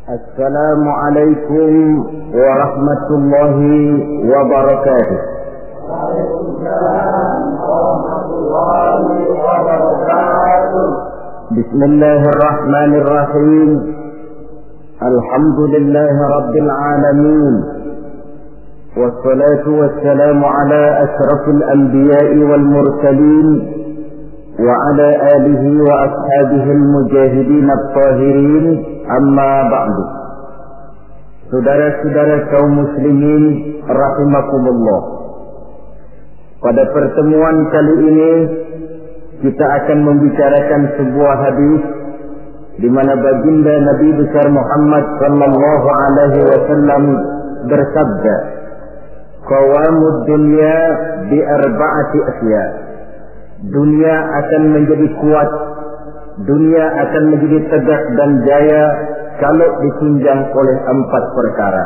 Assalamualaikum warahmatullahi wabarakatuh. Bismillahirrahmanirrahim. Alhamdulillahi rabbil alamin. Wassalatu wassalamu ala asyrafil anbiya'i wal mursalin wa ala alihi wa ashabihi al-mujahidin at-tahirin. Amma ba'du. Saudara-saudara kaum muslimin rahimakumullah. Pada pertemuan kali ini kita akan membicarakan sebuah hadis di mana baginda Nabi besar Muhammad sallallahu alaihi wasallam bersabda, "Qawamud dunya bi arba'ati asya." Dunia akan menjadi kuat, dunia akan menjadi tegak dan jaya kalau ditunjang oleh 4 perkara.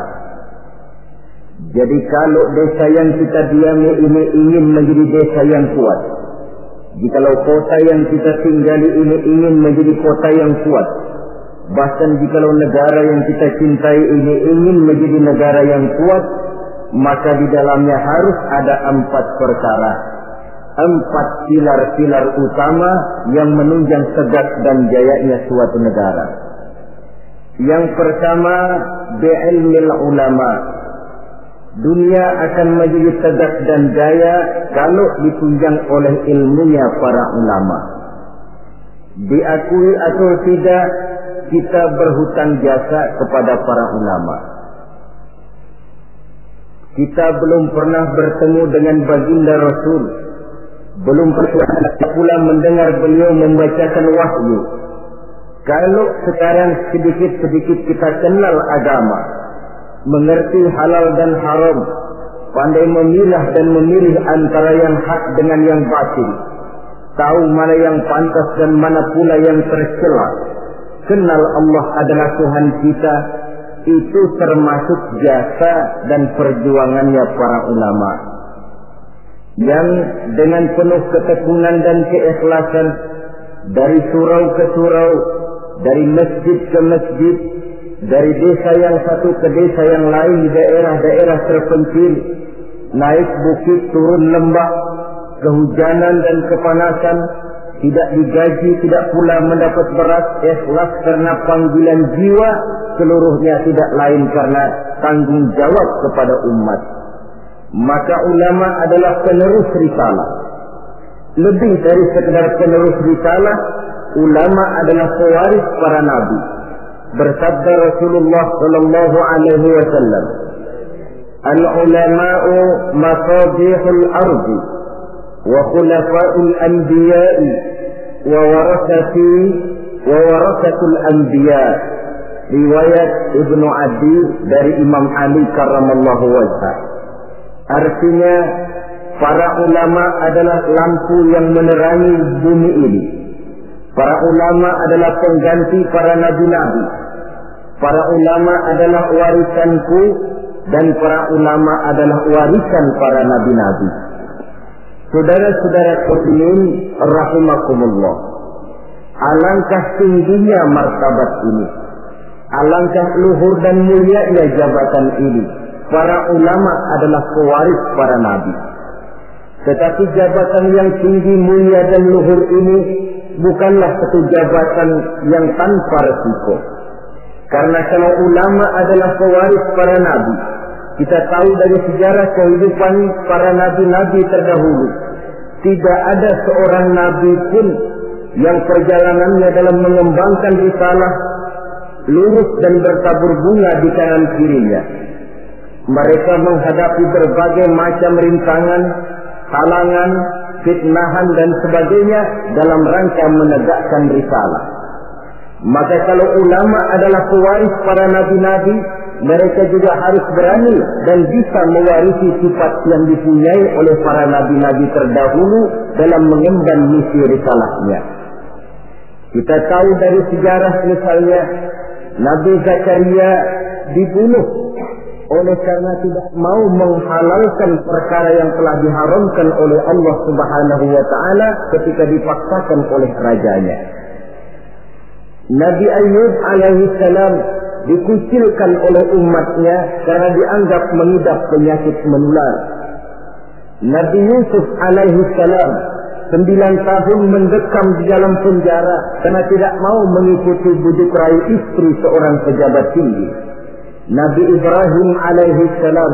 Jadi kalau desa yang kita diami ini ingin menjadi desa yang kuat, jikalau kota yang kita tinggali ini ingin menjadi kota yang kuat, bahkan jikalau negara yang kita cintai ini ingin menjadi negara yang kuat, maka di dalamnya harus ada 4 perkara, 4 pilar-pilar utama yang menunjang tegak dan jayanya suatu negara. Yang pertama, bi'ilmil ulama. Dunia akan menjadi tegak dan jaya kalau ditunjang oleh ilmunya para ulama. Diakui atau tidak, kita berhutang jasa kepada para ulama. Kita belum pernah bertemu dengan baginda Rasul, belum pernah pula mendengar beliau membacakan wahyu. Kalau sekarang sedikit-sedikit kita kenal agama, mengerti halal dan haram, pandai memilah dan memilih antara yang hak dengan yang batil, tahu mana yang pantas dan mana pula yang tercela, kenal Allah adalah Tuhan kita, itu termasuk jasa dan perjuangannya para ulama yang dengan penuh ketekunan dan keikhlasan dari surau ke surau, dari masjid ke masjid, dari desa yang satu ke desa yang lain di daerah-daerah terpencil, naik bukit turun lembah, kehujanan dan kepanasan, tidak digaji, tidak pula mendapat beras, ikhlas karena panggilan jiwa, seluruhnya tidak lain karena tanggung jawab kepada umat. Maka ulama adalah penerus risalah. Lebih dari sekedar penerus risalah, ulama adalah pewaris para nabi. Bersabda Rasulullah sallallahu alaihi wasallam, "Al-ulama'u masabihul ardi wa khulafa'ul anbiya'i wa warathatul anbiya." Riwayat Ibnu Adi dari Imam Ali karramallahu wajhah. Artinya, para ulama adalah lampu yang menerangi bumi ini. Para ulama adalah pengganti para nabi-nabi. Para ulama adalah warisanku dan para ulama adalah warisan para nabi-nabi. Saudara-saudara muslimin rahimakumullah. Alangkah tingginya martabat ini. Alangkah luhur dan mulianya jabatan ini. Para ulama adalah pewaris para nabi. Tetapi jabatan yang tinggi, mulia dan luhur ini bukanlah satu jabatan yang tanpa resiko. Karena kalau ulama adalah pewaris para nabi, kita tahu dari sejarah kehidupan para nabi-nabi terdahulu, tidak ada seorang nabi pun yang perjalanannya dalam mengembangkan risalah lurus dan bertabur bunga di kanan kirinya. Mereka menghadapi berbagai macam rintangan, halangan, fitnahan dan sebagainya dalam rangka menegakkan risalah. Maka kalau ulama adalah pewaris para nabi-nabi, mereka juga harus berani dan bisa mewarisi sifat yang dipunyai oleh para nabi-nabi terdahulu dalam mengemban misi risalahnya. Kita tahu dari sejarah misalnya, Nabi Zakaria dibunuh oleh karena tidak mau menghalalkan perkara yang telah diharamkan oleh Allah Subhanahu wa taala ketika dipaksakan oleh rajanya. Nabi Ayub alaihi salam dikucilkan oleh umatnya karena dianggap mengidap penyakit menular. Nabi Yusuf alaihi salam 9 tahun mendekam di dalam penjara karena tidak mau mengikuti bujuk rayu istri seorang pejabat tinggi. Nabi Ibrahim alaihi salam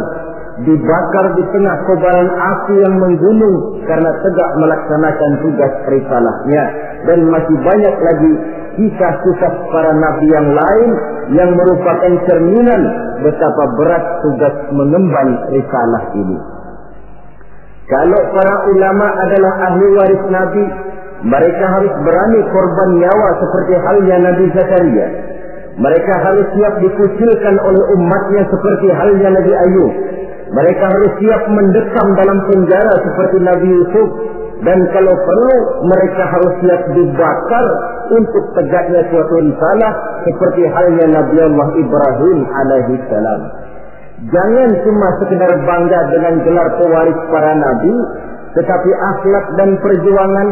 dibakar di tengah kobaran api yang menggunung karena tegak melaksanakan tugas risalahnya. Dan masih banyak lagi kisah-kisah para nabi yang lain yang merupakan cerminan betapa berat tugas mengemban risalah ini. Kalau para ulama adalah ahli waris Nabi, mereka harus berani korban nyawa seperti halnya Nabi Zakaria. Mereka harus siap dikucilkan oleh umatnya seperti halnya Nabi Ayub. Mereka harus siap mendekam dalam penjara seperti Nabi Yusuf. Dan kalau perlu, mereka harus siap dibakar untuk tegaknya suatu risalah seperti halnya Nabi Allah Ibrahim alaihi salam. Jangan cuma sekedar bangga dengan gelar pewaris para nabi, tetapi akhlak dan perjuangan,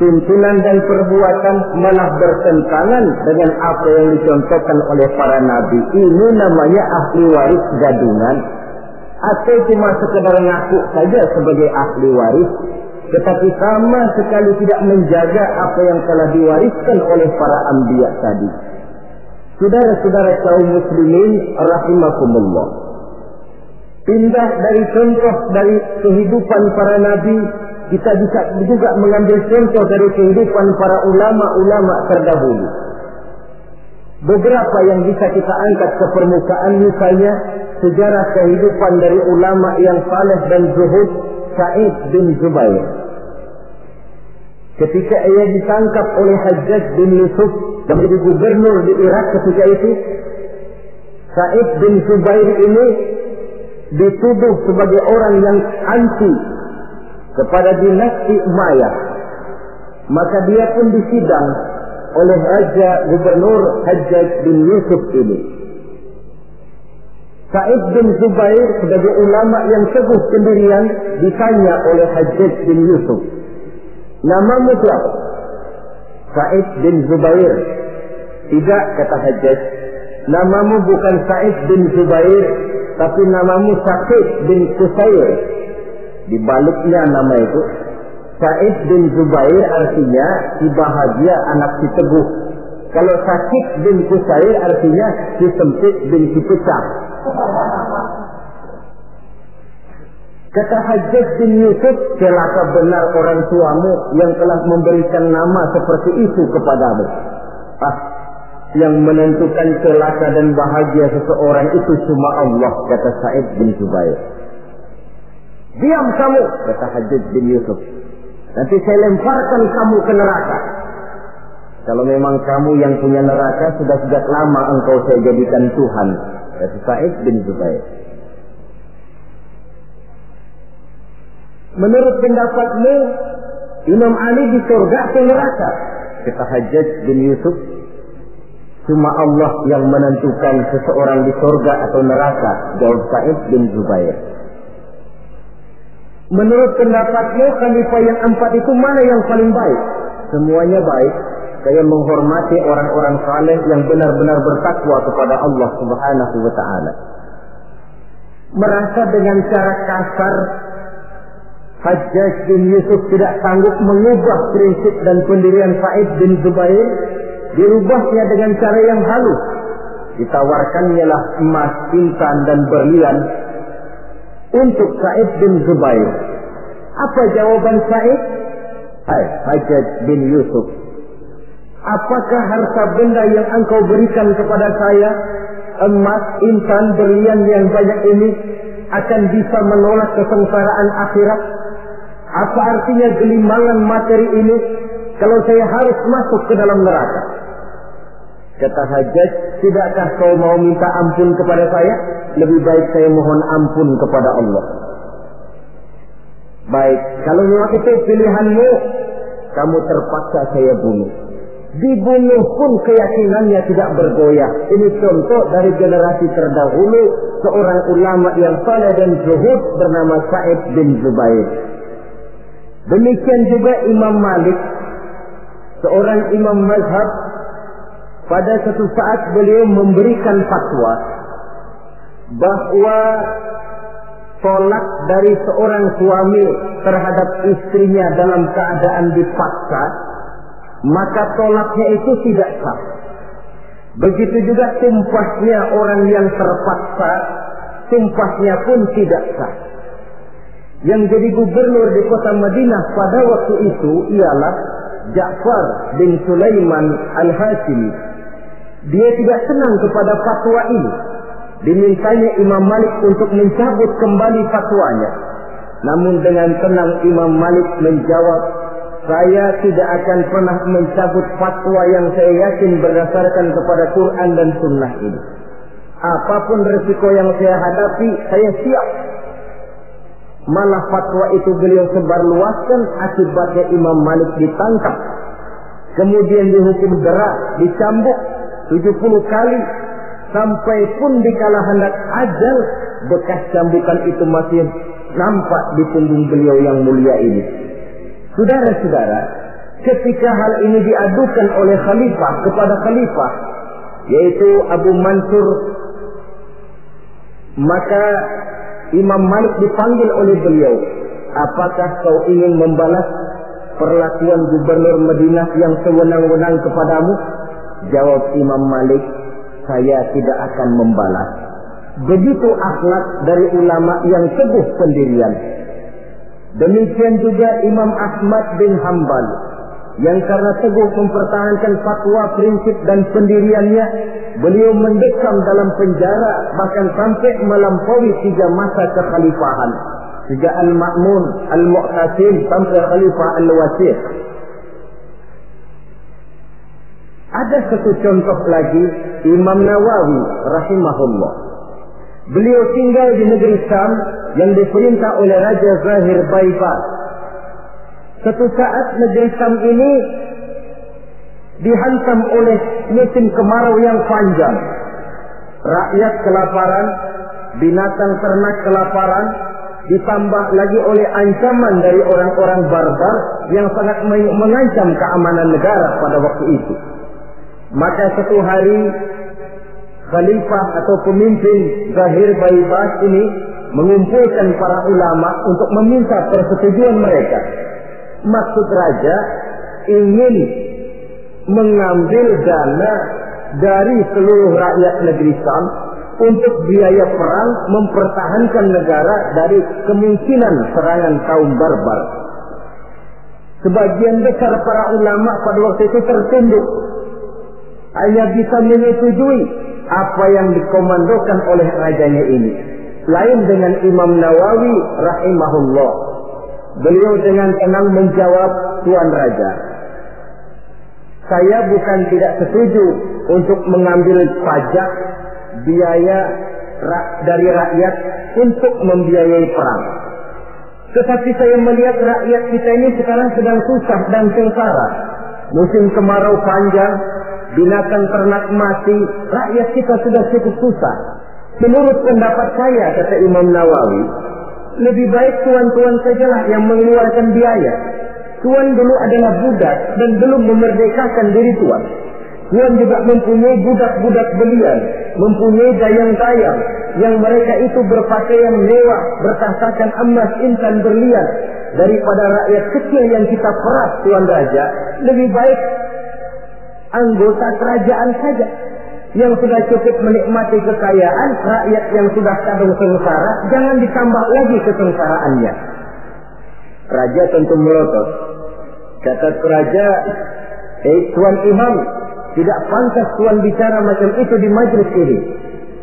tuntunan dan perbuatan malah bertentangan dengan apa yang dicontohkan oleh para nabi. Ini namanya ahli waris gadungan. Atau cuma sekedar ngaku saja sebagai ahli waris, tetapi sama sekali tidak menjaga apa yang telah diwariskan oleh para anbiya tadi. Saudara-saudara kaum muslimin rahimakumullah, pindah dari contoh dari kehidupan para nabi, kita bisa juga mengambil contoh dari kehidupan para ulama-ulama terdahulu. Beberapa yang bisa kita angkat ke permukaan, misalnya sejarah kehidupan dari ulama yang saleh dan zuhud, Sa'id bin Zubair. Ketika ia ditangkap oleh Hajjaj bin Yusuf dan menjadi gubernur di Irak ketika itu, Sa'id bin Zubair ini dituduh sebagai orang yang anti kepada dinasti Umayyah. Maka dia pun disidang oleh Raja Gubernur Hajjaj bin Yusuf ini. Sa'id bin Zubair sebagai ulama yang teguh pendirian ditanya oleh Hajjaj bin Yusuf, namamu siapa? Sa'id bin Zubair. Tidak, kata Hajjaj, namamu bukan Sa'id bin Zubair, tapi namamu Sa'id bin Qusair. Di baliknya nama itu, Sa'id bin Zubair artinya si bahagia, anak si teguh. Kalau Sa'id bin Qusair artinya si sempit bin si pecah. Kata Hajjaj bin Yusuf, celaka benar orang tuamu yang telah memberikan nama seperti itu kepadamu. Yang menentukan celaka dan bahagia seseorang itu cuma Allah, kata Sa'id bin Zubair. Diam kamu, kata Hajjaj bin Yusuf. Nanti saya lemparkan kamu ke neraka. Kalau memang kamu yang punya neraka, sudah sejak lama engkau saya jadikan Tuhan, kata Sa'id bin Zubair. Menurut pendapatmu, Imam Ali di surga atau neraka? Kata Hajjaj bin Yusuf, cuma Allah yang menentukan seseorang di surga atau neraka, jawab Sa'id bin Zubair. Menurut pendapatmu, khalifah yang 4 itu mana yang paling baik? Semuanya baik. Saya menghormati orang-orang saleh yang benar-benar bertakwa kepada Allah Subhanahu wa ta'ala. Merasa dengan cara kasar, Hajjaj bin Yusuf tidak sanggup mengubah prinsip dan pendirian Sa'id bin Zubair, dirubahnya dengan cara yang halus. Ditawarkannya lah emas, intan dan berlian untuk Sa'id bin Zubair. Apa jawaban Sa'id? Hai Hajjaj bin Yusuf, apakah harta benda yang engkau berikan kepada saya, emas, intan, berlian yang banyak ini, akan bisa menolak kesengsaraan akhirat? Apa artinya gelimangan materi ini kalau saya harus masuk ke dalam neraka? Kata Hajjaj, tidakkah kau mau minta ampun kepada saya? Lebih baik saya mohon ampun kepada Allah. Baik, kalau memang itu pilihanmu, kamu terpaksa saya bunuh. Dibunuh pun keyakinannya tidak bergoyah. Ini contoh dari generasi terdahulu, seorang ulama yang saleh dan zuhud bernama Sa'id bin Zubair. Demikian juga Imam Malik, seorang imam mazhab pada satu saat beliau memberikan fatwa bahwa tolak dari seorang suami terhadap istrinya dalam keadaan dipaksa, maka tolaknya itu tidak sah. Begitu juga sumpahnya orang yang terpaksa, sumpahnya pun tidak sah. Yang jadi gubernur di kota Madinah pada waktu itu ialah Ja'far bin Sulaiman Al-Hashimi. Dia tidak senang kepada fatwa ini. Dimintanya Imam Malik untuk mencabut kembali fatwanya. Namun dengan tenang Imam Malik menjawab, saya tidak akan pernah mencabut fatwa yang saya yakin berdasarkan kepada Quran dan Sunnah ini. Apapun resiko yang saya hadapi, saya siap. Malah fatwa itu beliau sebarluaskan, akibatnya Imam Malik ditangkap. Kemudian dihukum berat, dicambuk 70 kali. Sampai pun dikala hendak ajal, bekas cambukan itu masih nampak di punggung beliau yang mulia ini. Saudara-saudara, ketika hal ini diadukan oleh khalifah kepada khalifah, yaitu Abu Mansur, maka Imam Malik dipanggil oleh beliau. Apakah kau ingin membalas perlakuan gubernur Madinah yang sewenang-wenang kepadamu? Jawab Imam Malik, saya tidak akan membalas. Begitu akhlak dari ulama yang teguh pendirian. Demikian juga Imam Ahmad bin Hanbal, yang karena teguh mempertahankan fatwa, prinsip dan pendiriannya, beliau mendekam dalam penjara bahkan sampai melampaui 3 masa kekhalifahan, sejak Al-Ma'mun, Al-Mu'tasim sampai Khalifah Al-Wasiq. Ada satu contoh lagi, Imam Nawawi rahimahullah. Beliau tinggal di negeri Syam yang diperintah oleh Raja Zahir Baibas. Satu saat negeri Syam ini dihantam oleh musim kemarau yang panjang. Rakyat kelaparan, binatang ternak kelaparan, ditambah lagi oleh ancaman dari orang-orang barbar yang sangat mengancam keamanan negara pada waktu itu. Maka satu hari khalifah atau pemimpin Zahir Baibas ini mengumpulkan para ulama untuk meminta persetujuan mereka. Maksud raja ingin mengambil dana dari seluruh rakyat negeri Syam untuk biaya perang mempertahankan negara dari kemungkinan serangan kaum barbar. Sebagian besar para ulama pada waktu itu tertunduk, hanya bisa menyetujui apa yang dikomandokan oleh rajanya ini. Lain dengan Imam Nawawi rahimahullah. Beliau dengan tenang menjawab, Tuan Raja, saya bukan tidak setuju untuk mengambil pajak biaya dari rakyat untuk membiayai perang. Tetapi saya melihat rakyat kita ini sekarang sedang susah dan sengsara. Musim kemarau panjang, binatang ternak mati, rakyat kita sudah cukup susah. Menurut pendapat saya, kata Imam Nawawi, lebih baik tuan-tuan sajalah yang mengeluarkan biaya. Tuan dulu adalah budak dan belum memerdekakan diri tuan. Tuan juga mempunyai budak-budak belian, mempunyai dayang-dayang yang mereka itu berpakaian mewah, bertasakan emas, intan, berlian. Daripada rakyat kecil yang kita peras, Tuan Raja, lebih baik anggota kerajaan saja yang sudah cukup menikmati kekayaan. Rakyat yang sudah kadung sengsara, jangan ditambah lagi kesengsaraannya. Raja tentu melotot. Kata raja, Tuan Imam, tidak pantas Tuan bicara macam itu di majlis ini.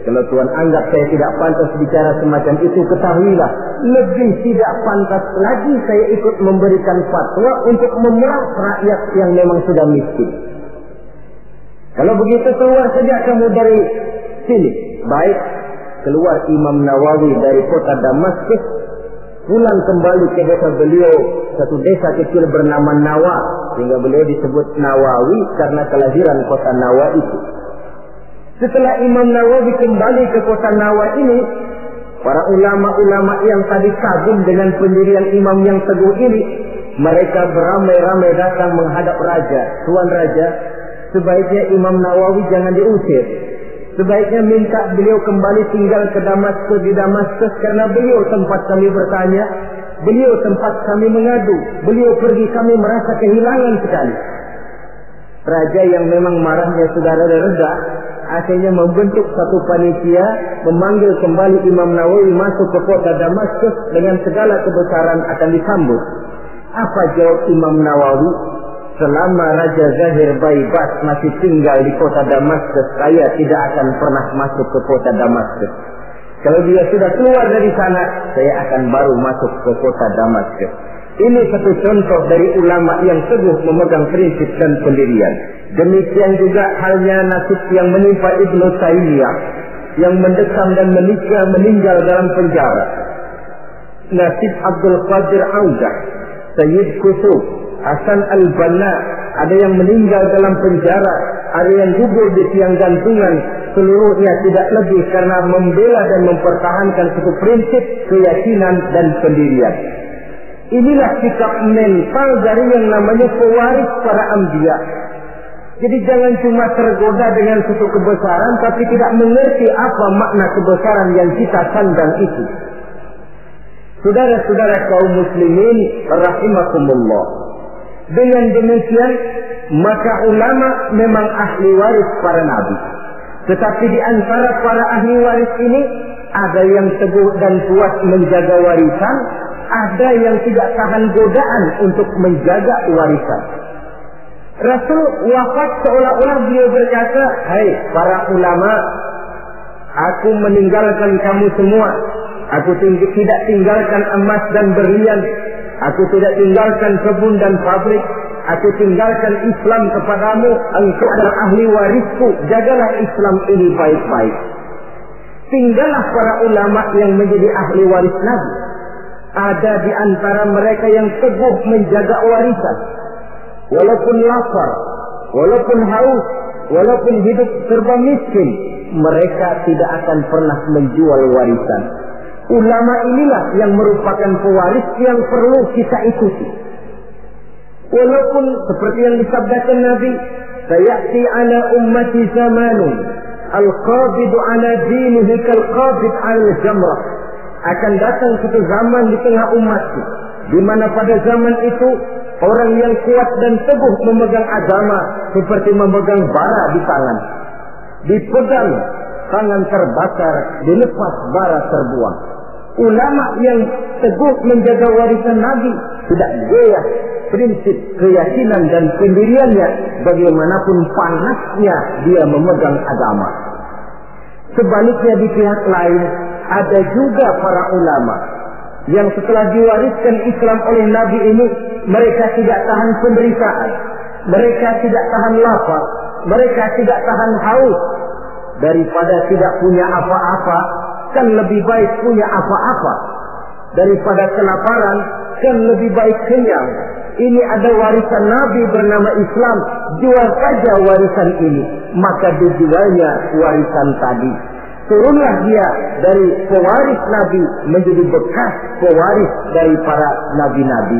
Kalau Tuan anggap saya tidak pantas bicara semacam itu, ketahuilah, lebih tidak pantas lagi saya ikut memberikan fatwa untuk memeras rakyat yang memang sudah miskin. Kalau begitu keluar saja kamu dari sini. Baik, keluar Imam Nawawi dari kota Damaskus, pulang kembali ke desa beliau, satu desa kecil bernama Nawa, sehingga beliau disebut Nawawi karena kelahiran kota Nawa itu. Setelah Imam Nawawi kembali ke kota Nawa ini, para ulama-ulama yang tadi kagum dengan pendirian imam yang teguh ini, mereka beramai-ramai datang menghadap raja. Tuan Raja, sebaiknya Imam Nawawi jangan diusir. Sebaiknya minta beliau kembali tinggal ke Damaskus, di Damaskus, karena beliau tempat kami bertanya, beliau tempat kami mengadu, beliau pergi kami merasa kehilangan sekali. Raja yang memang marahnya sudah reda-reda, akhirnya membentuk satu panitia, memanggil kembali Imam Nawawi masuk ke kota Damaskus dengan segala kebesaran akan disambut. Apa jawab Imam Nawawi? Selama Raja Zahir Baibas masih tinggal di kota Damaskus, saya tidak akan pernah masuk ke kota Damaskus. Kalau dia sudah keluar dari sana, saya akan baru masuk ke kota Damaskus. Ini satu contoh dari ulama yang teguh memegang prinsip dan pendirian. Demikian juga halnya nasib yang menimpa Ibnu Taimiyah yang mendekam dan meninggal dalam penjara. Nasib Abdul Qadir Audah, Sayyid Qutb, Hasan Al-Banna, ada yang meninggal dalam penjara, ada yang gugur di tiang gantungan, seluruhnya tidak lebih karena membela dan mempertahankan suatu prinsip, keyakinan dan pendirian. Inilah sikap mental dari yang namanya pewaris para anbiya. Jadi jangan cuma tergoda dengan suatu kebesaran tapi tidak mengerti apa makna kebesaran yang kita sandang itu. Saudara-saudara kaum muslimin rahimakumullah. Dengan demikian maka ulama memang ahli waris para nabi. Tetapi di antara para ahli waris ini ada yang teguh dan kuat menjaga warisan, ada yang tidak tahan godaan untuk menjaga warisan. Rasul wafat seolah-olah beliau berkata, "Hai para ulama, aku meninggalkan kamu semua. Aku tidak tinggalkan emas dan berlian. Aku tidak tinggalkan kebun dan pabrik. Aku tinggalkan Islam kepadamu. Engkau adalah ahli warisku. Jagalah Islam ini baik-baik." Tinggallah para ulama yang menjadi ahli waris Nabi. Ada di antara mereka yang teguh menjaga warisan. Walaupun lapar, walaupun haus, walaupun hidup serba miskin, mereka tidak akan pernah menjual warisan. Ulama inilah yang merupakan pewaris yang perlu kita ikuti. Walaupun seperti yang disabdakan Nabi, "Sayati ala ummati zamanun al-qabidu ala dinihi kal-qabid ala jamrah." Akan datang satu zaman di tengah umatku, di mana pada zaman itu orang yang kuat dan teguh memegang agama seperti memegang bara di tangan. Dipegang, tangan terbakar, dilepas bara terbuang. Ulama yang teguh menjaga warisan Nabi tidak goyah prinsip keyakinan dan pendiriannya bagaimanapun panasnya dia memegang agama. Sebaliknya di pihak lain ada juga para ulama yang setelah diwariskan Islam oleh Nabi ini, mereka tidak tahan penderitaan, mereka tidak tahan lapar, mereka tidak tahan haus. Daripada tidak punya apa-apa, kan lebih baik punya apa-apa. Daripada kelaparan, kan lebih baik kenyang. Ini ada warisan Nabi bernama Islam, jual saja warisan ini. Maka dijualnya warisan tadi. Turunlah dia dari pewaris Nabi menjadi bekas pewaris dari para nabi-nabi.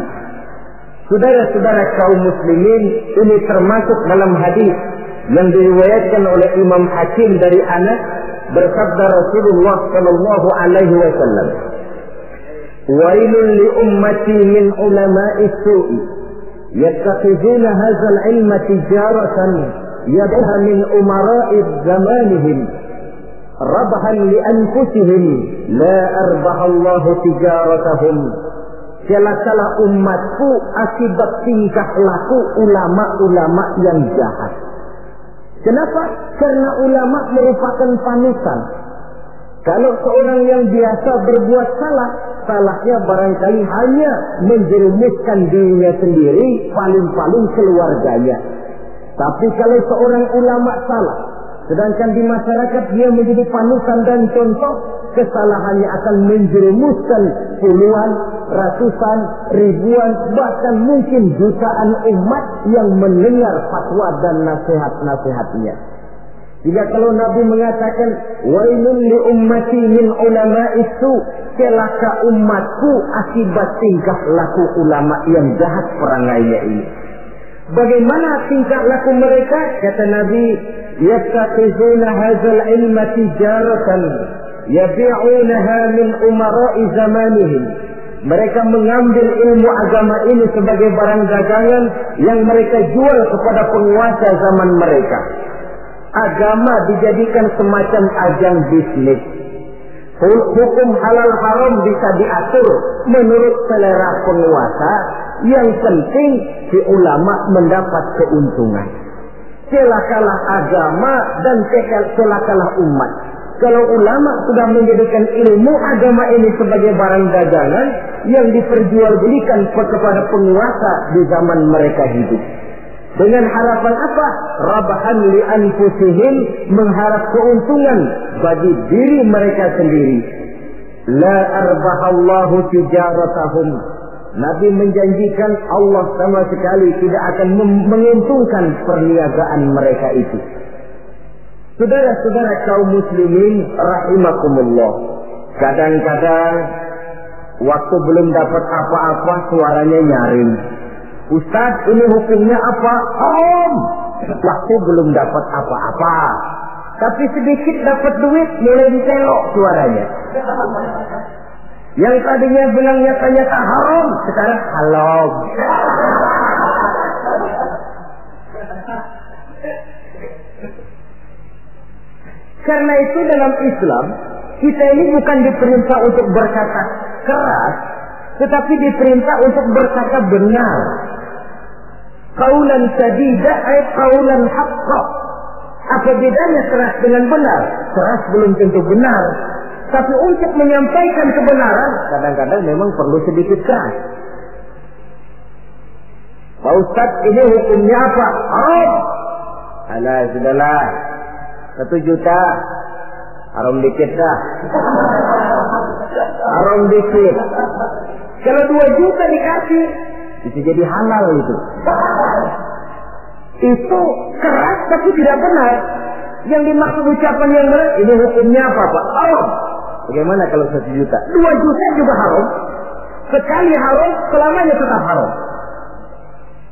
Saudara-saudara kaum muslimin, ini termasuk dalam hadis yang diriwayatkan oleh Imam Hakim dari Anas, bersabda Rasulullah sallallahu alaihi wasallam, "Wailun li ummati min ulama'is su'i yattakhiduna hadzal ilma tijaratan yadha min umara'i zamanihim rabhan li anfusihim la arbahallahu tijaratahum." Celakalah umatku akibat tingkah laku ulama-ulama yang jahat. Kenapa? Karena ulama merupakan panutan. Kalau seorang yang biasa berbuat salah, salahnya barangkali hanya menjerumuskan dirinya sendiri, paling-paling keluarganya. Tapi kalau seorang ulama salah, sedangkan di masyarakat dia menjadi panutan dan contoh, kesalahannya akan menjerumuskan puluhan, ratusan, ribuan, bahkan mungkin jutaan umat yang mendengar fatwa dan nasihat-nasihatnya. Jika kalau Nabi mengatakan, "Wailun li ummati min ulama'is su", celaka umatku akibat tingkah laku ulama yang jahat perangainya ini. Bagaimana tingkah laku mereka? Kata Nabi, yattaqizuna hadzal ilma tijaratan yabi'unaha min umara'i zamanihim. Mereka mengambil ilmu agama ini sebagai barang dagangan yang mereka jual kepada penguasa zaman mereka. Agama dijadikan semacam ajang bisnis. Hukum halal haram bisa diatur menurut selera penguasa. Yang penting si ulama mendapat keuntungan. Celakalah agama dan celakalah umat. Kalau ulama sudah menjadikan ilmu agama ini sebagai barang dagangan yang diperjualbelikan kepada penguasa di zaman mereka hidup. Dengan harapan apa? Rabahan li anfusihim, mengharap keuntungan bagi diri mereka sendiri. La arbahallahu tijaratahum. Nabi menjanjikan Allah sama sekali tidak akan menguntungkan perniagaan mereka itu. Saudara-saudara kaum muslimin rahimakumullah. Kadang-kadang waktu belum dapat apa-apa suaranya nyaring. Ustaz, ini hukumnya apa? Haram. Waktu belum dapat apa-apa. Tapi sedikit dapat duit mulai dicelok suaranya. Yang tadinya bilang nyata-nyata haram, sekarang halal. Karena itu dalam Islam, kita ini bukan diperintah untuk berkata keras, tetapi diperintah untuk berkata benar. Qaulan sadida ay qaulan haqqa. Apa bedanya keras dengan benar? Keras belum tentu benar. Tapi untuk menyampaikan kebenaran, kadang-kadang memang perlu sedikit keras. Pak Ustaz, ini hukumnya apa? Haram. Alah, sudahlah. 1 juta. Haram dikit dah. Haram dikit. Kalau 2 juta dikasih, bisa jadi halal itu. Itu keras tapi tidak benar. Yang dimaksud ucapan yang benar, ini hukumnya apa Pak? Haram. Bagaimana kalau 1 juta? 2 juta juga haram. Sekali haram, selamanya tetap haram.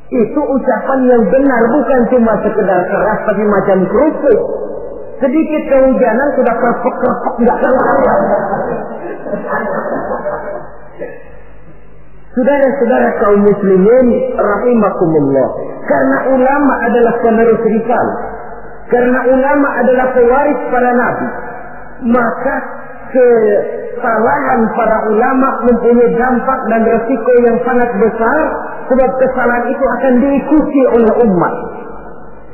Itu ucapan yang benar, bukan cuma sekedar keras tapi macam kerupuk. Sedikit kehujanan sudah kerpek-kerpek nggak keluar. Saudara-saudara kaum muslimin rahimakumullah. Karena ulama adalah penerus risalah. Karena ulama adalah pewaris para nabi. Maka kesalahan para ulama mempunyai dampak dan resiko yang sangat besar. Sebab kesalahan itu akan diikuti oleh umat.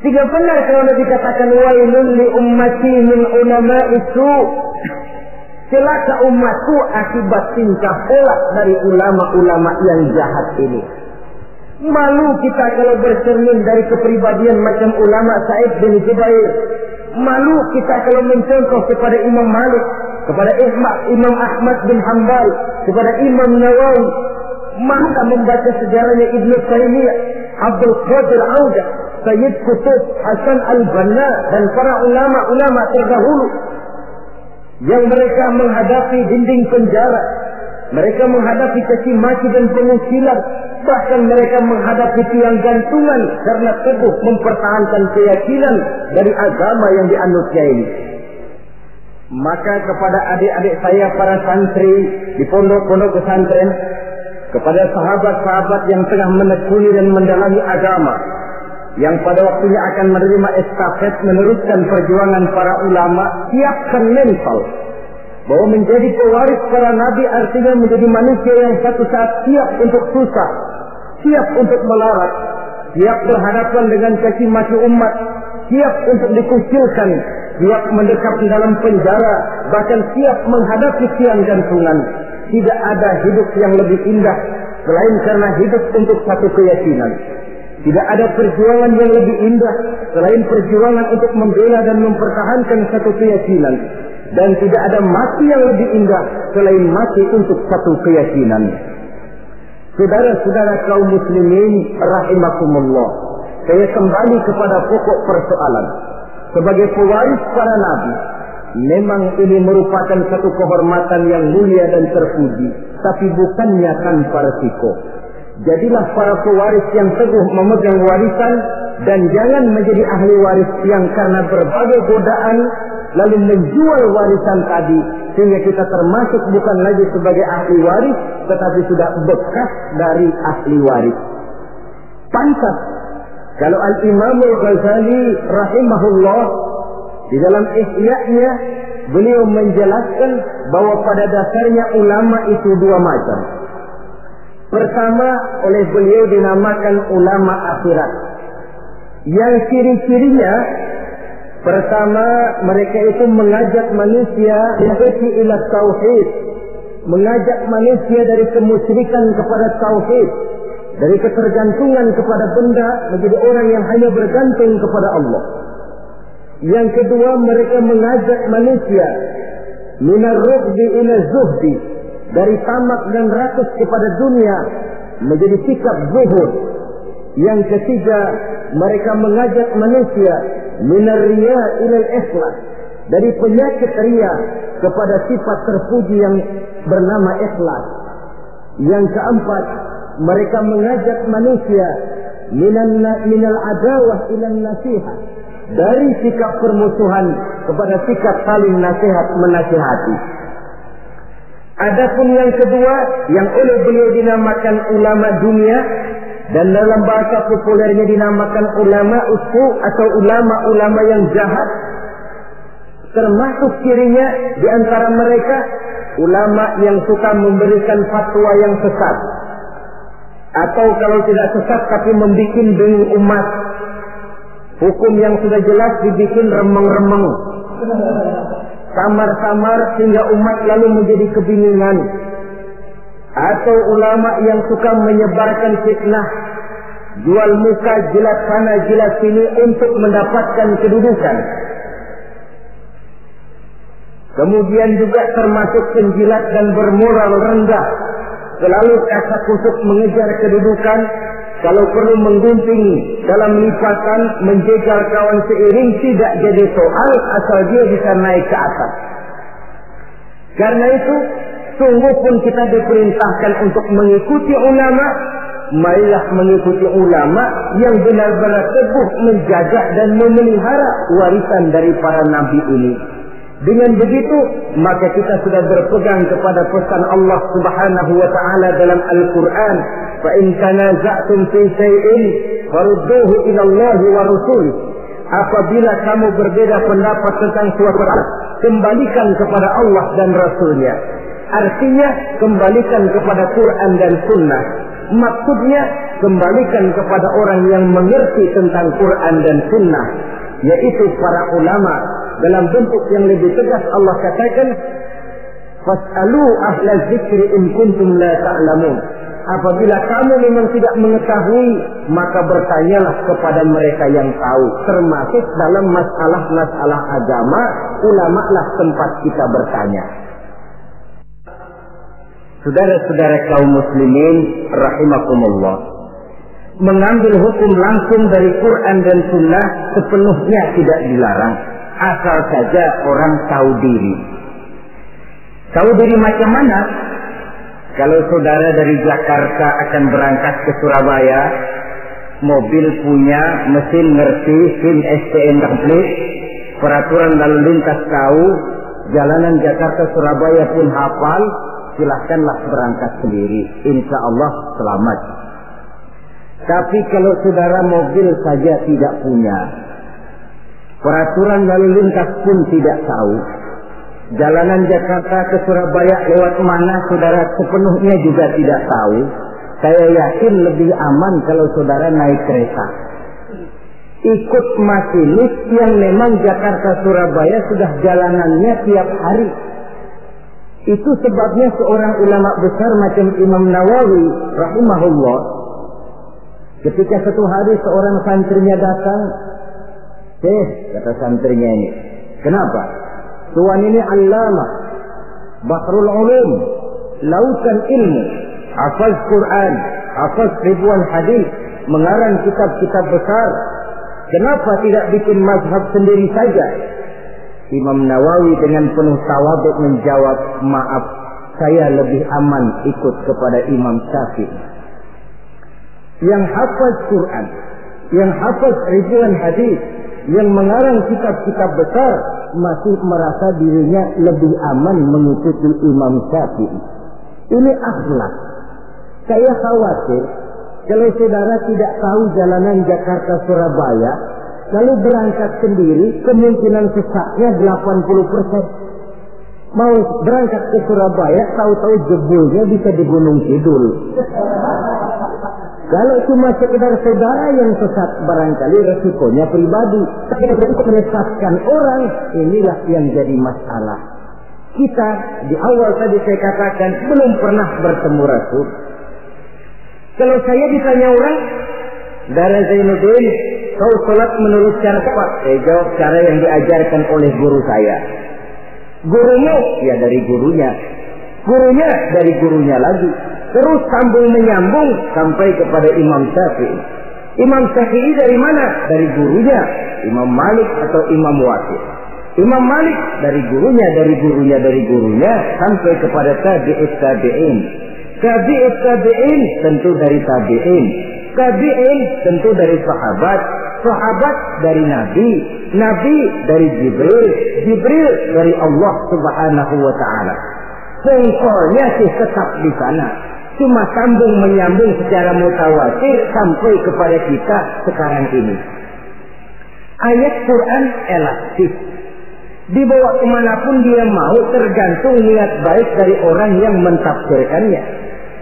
Jika benar kalau dikatakan wailun li ummati min ulama'i su, celaka umatku akibat tingkah pola dari ulama-ulama yang jahat ini. Malu kita kalau bercermin dari kepribadian macam ulama Sa'id bin Jubair. Malu kita kalau mencontoh kepada Imam Malik, kepada Imam Ahmad bin Hanbal, kepada Imam Nawawi. Maka membaca sejarahnya Ibnu Taimiyah, Abdul Qadir Audah, Sayyid Qutb, Hasan al-Banna dan para ulama-ulama terdahulu yang mereka menghadapi dinding penjara, mereka menghadapi caci maki dan pengusilan, bahkan mereka menghadapi tiang gantungan karena teguh mempertahankan keyakinan dari agama yang dianutnya ini. Maka kepada adik-adik saya para santri di pondok-pondok pesantren, kepada sahabat-sahabat yang tengah menekuni dan mendalami agama, yang pada waktunya akan menerima estafet meneruskan perjuangan para ulama, siapkan mental bahwa menjadi pewaris para nabi artinya menjadi manusia yang satu saat siap untuk susah, siap untuk melarat, siap berhadapan dengan caci maki umat, siap untuk dikucilkan, siap mendekap di dalam penjara, bahkan siap menghadapi tiang gantungan. Tidak ada hidup yang lebih indah selain karena hidup untuk satu keyakinan. Tidak ada perjuangan yang lebih indah selain perjuangan untuk membela dan mempertahankan satu keyakinan. Dan tidak ada mati yang lebih indah selain mati untuk satu keyakinan. Saudara-saudara kaum muslimin rahimakumullah. Saya kembali kepada pokok persoalan. Sebagai pewaris para nabi, memang ini merupakan satu kehormatan yang mulia dan terpuji, tapi bukannya tanpa resiko. Jadilah para pewaris yang teguh memegang warisan dan jangan menjadi ahli waris yang karena berbagai godaan lalu menjual warisan tadi sehingga kita termasuk bukan lagi sebagai ahli waris tetapi sudah bekas dari ahli waris. Pantas kalau Al-Imam Al-Ghazali rahimahullah di dalam Ihya-nya beliau menjelaskan bahwa pada dasarnya ulama itu dua macam. Pertama, oleh beliau dinamakan ulama akhirat. Yang ciri-cirinya, pertama, mereka itu mengajak manusia ila tauhid, mengajak manusia dari kemusyrikan kepada tauhid, dari ketergantungan kepada benda menjadi orang yang hanya bergantung kepada Allah. Yang kedua, mereka mengajak manusia minar rughbi ila zuhdi, dari tamak dan rakus kepada dunia menjadi sikap zuhud. Yang ketiga, mereka mengajak manusia minar riya ila ikhlas, dari penyakit riya kepada sifat terpuji yang bernama ikhlas. Yang keempat, mereka mengajak manusia minal adawah ila nasihat, dari sikap permusuhan kepada sikap saling nasihat menasihati. Adapun yang kedua yang oleh beliau dinamakan ulama dunia dan dalam bahasa populernya dinamakan ulama usu atau ulama-ulama yang jahat, termasuk cirinya di antara mereka ulama yang suka memberikan fatwa yang sesat, atau kalau tidak sesat tapi membuat bingung umat. Hukum yang sudah jelas dibikin remeng-remeng, samar-samar sehingga umat lalu menjadi kebingungan. Atau ulama yang suka menyebarkan fitnah, jual muka jilat sana jilat sini untuk mendapatkan kedudukan. Kemudian juga termasuk penjilat dan bermoral rendah, selalu kasak kusuk mengejar kedudukan. Kalau perlu menggunting dalam lipatan, menjegal kawan seiring tidak jadi soal asal dia bisa naik ke atas. Karena itu, sungguh pun kita diperintahkan untuk mengikuti ulama. Marilah mengikuti ulama yang benar-benar teguh menjaga dan memelihara warisan dari para nabi ini. Dengan begitu, maka kita sudah berpegang kepada pesan Allah Subhanahu wa taala dalam Al-Qur'an, "Fa in tanaza'tum fi shay'in farudduhu ila Allah wa rasul." Apabila kamu berbeda pendapat tentang suatu perkara, kembalikan kepada Allah dan Rasulnya. Artinya, kembalikan kepada Quran dan Sunnah. Maksudnya, kembalikan kepada orang yang mengerti tentang Quran dan Sunnah, yaitu para ulama. Dalam bentuk yang lebih tegas Allah katakan, "Fas'alu ahla dzikri in kuntum la ta'lamun." Apabila kamu memang tidak mengetahui, maka bertanyalah kepada mereka yang tahu. Termasuk dalam masalah-masalah agama, ulama-lah tempat kita bertanya. Saudara-saudara kaum muslimin rahimakumullah, mengambil hukum langsung dari Quran dan Sunnah sepenuhnya tidak dilarang, asal saja orang tahu diri. Tahu diri macam mana? Kalau saudara dari Jakarta akan berangkat ke Surabaya, mobil punya, mesin ngerti, SIM STN komplit, peraturan lalu lintas tahu, jalanan Jakarta Surabaya pun hafal, silahkanlah berangkat sendiri, insya Allah selamat. Tapi kalau saudara mobil saja tidak punya, peraturan lalu lintas pun tidak tahu, jalanan Jakarta ke Surabaya lewat mana saudara sepenuhnya juga tidak tahu, saya yakin lebih aman kalau saudara naik kereta. Ikut masinis yang memang Jakarta Surabaya sudah jalanannya tiap hari. Itu sebabnya seorang ulama besar macam Imam Nawawi rahimahullah, ketika satu hari seorang santrinya datang, kata santrinya ini, kenapa? Tuan ini allamah, bahrul ulum, lautan ilmu, hafaz Quran, hafaz ribuan hadis, mengarang kitab-kitab besar. Kenapa tidak bikin mazhab sendiri saja? Imam Nawawi dengan penuh tawadhu menjawab, maaf, saya lebih aman ikut kepada Imam Syafi'i. yang hafaz Quran, yang hafaz ribuan hadis, yang mengarang kitab-kitab besar, masih merasa dirinya lebih aman mengikuti Imam Syafi'i. Ini akhlak. Saya khawatir kalau saudara tidak tahu jalanan Jakarta Surabaya, lalu berangkat sendiri, kemungkinan sesaknya 80%. Mau berangkat ke Surabaya, tahu-tahu jebulnya bisa di Gunung Kidul. Kalau cuma sekedar saudara yang sesat, barangkali resikonya pribadi. Tapi untuk menyesatkan orang, inilah yang jadi masalah. Kita di awal tadi saya katakan belum pernah bertemu Rasul. Kalau saya ditanya orang, Dara Zainuddin, kau sholat menurut cara apa? Saya jawab cara yang diajarkan oleh guru saya. Gurunya, ya dari gurunya. Gurunya dari gurunya lagi. Terus sambung menyambung sampai kepada Imam Syafi'i. Imam Syafi'i dari mana? Dari gurunya. Imam Malik atau Imam Waqi'. Imam Malik dari gurunya, dari gurunya, dari gurunya sampai kepada tabi'ut tabi'in. Tabi'ut tabi'in tentu dari tabi'in. Tabi'in tentu dari sahabat. Sahabat dari Nabi. Nabi dari Jibril. Jibril dari Allah Subhanahu wa ta'ala. Pengkolnya sih tetap di sana. Cuma sambung menyambung secara mutawatir sampai kepada kita sekarang ini. Ayat Quran elastis. Dibawa kemanapun dia mau, tergantung niat baik dari orang yang mentafsirkannya.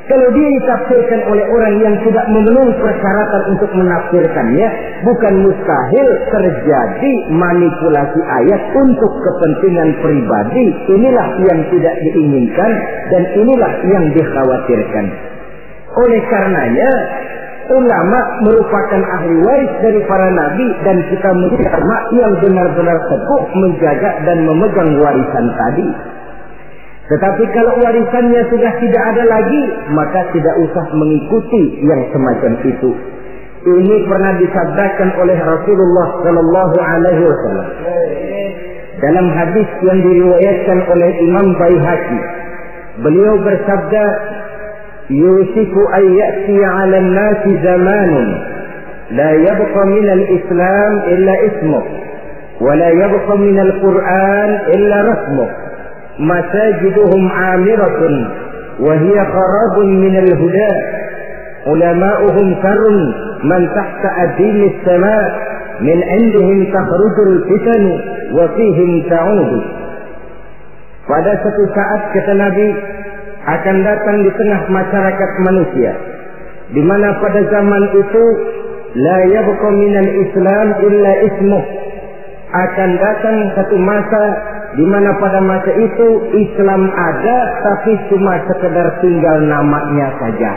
Kalau dia ditafsirkan oleh orang yang tidak memenuhi persyaratan untuk menafsirkannya, bukan mustahil terjadi manipulasi ayat untuk kepentingan pribadi. Inilah yang tidak diinginkan dan inilah yang dikhawatirkan. Oleh karenanya, ulama merupakan ahli waris dari para nabi dan kita menjadi ulama yang benar-benar teguh menjaga dan memegang warisan tadi. Tetapi kalau warisannya sudah tidak ada lagi, maka tidak usah mengikuti yang semacam itu. Ini pernah disabdakan oleh Rasulullah Sallallahu Alaihi Wasallam dalam hadis yang diriwayatkan oleh Imam Baihaqi. Beliau bersabda, "Yusiku an ya'ti 'ala an-nasi zamanun la yabqa min al-Islam illa ismuh, wa la yabqa min al-Qur'an illa rasmuh. Masajiduhum 'amiratun wa hiya kharabun min al-huda. Ulama'uhum sarrun man tahta adini as-sama' min 'indihim takhrujul fitan wa fihim ta'udu." Pada satu saat kata Nabi, akan datang di tengah masyarakat manusia, di mana pada zaman itu la yabqa minal Islam illa ismuh. Akan datang satu masa di mana pada masa itu Islam ada tapi cuma sekedar tinggal namanya saja.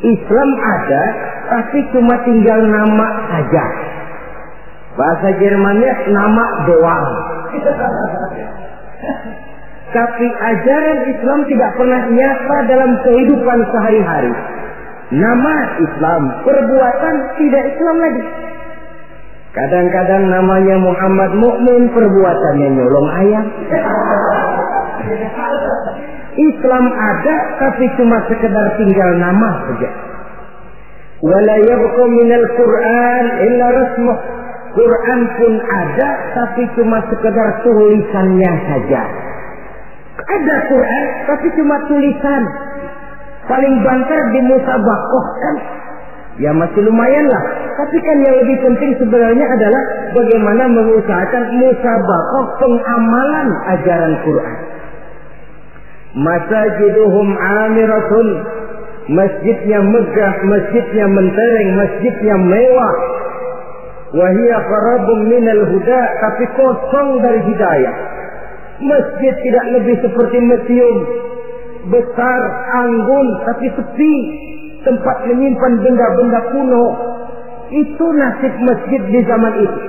Islam ada tapi cuma tinggal nama saja. Bahasa Jermannya nama doang. Tapi ajaran Islam tidak pernah nyata dalam kehidupan sehari-hari. Nama Islam, perbuatan tidak Islam lagi. Kadang-kadang namanya Muhammad Mukmin, perbuatannya nyolong ayam. Islam ada tapi cuma sekedar tinggal nama saja. Wala yabqa minal Qur'an illa rasmuh. Quran pun ada tapi cuma sekedar tulisannya saja. Ada Quran tapi cuma tulisan. Paling banter di musabakohkan. Ya masih lumayan lah. Tapi kan yang lebih penting sebenarnya adalah bagaimana mengusahakan musabakoh pengamalan ajaran Quran. Masajiduhum 'amiratun. Masjidnya megah, masjidnya mentereng, masjidnya mewah. Wahia qarabun minal huda, tapi kosong dari hidayah. Masjid tidak lebih seperti museum, besar, anggun, tapi sepi, tempat menyimpan benda-benda kuno. Itu nasib masjid di zaman itu,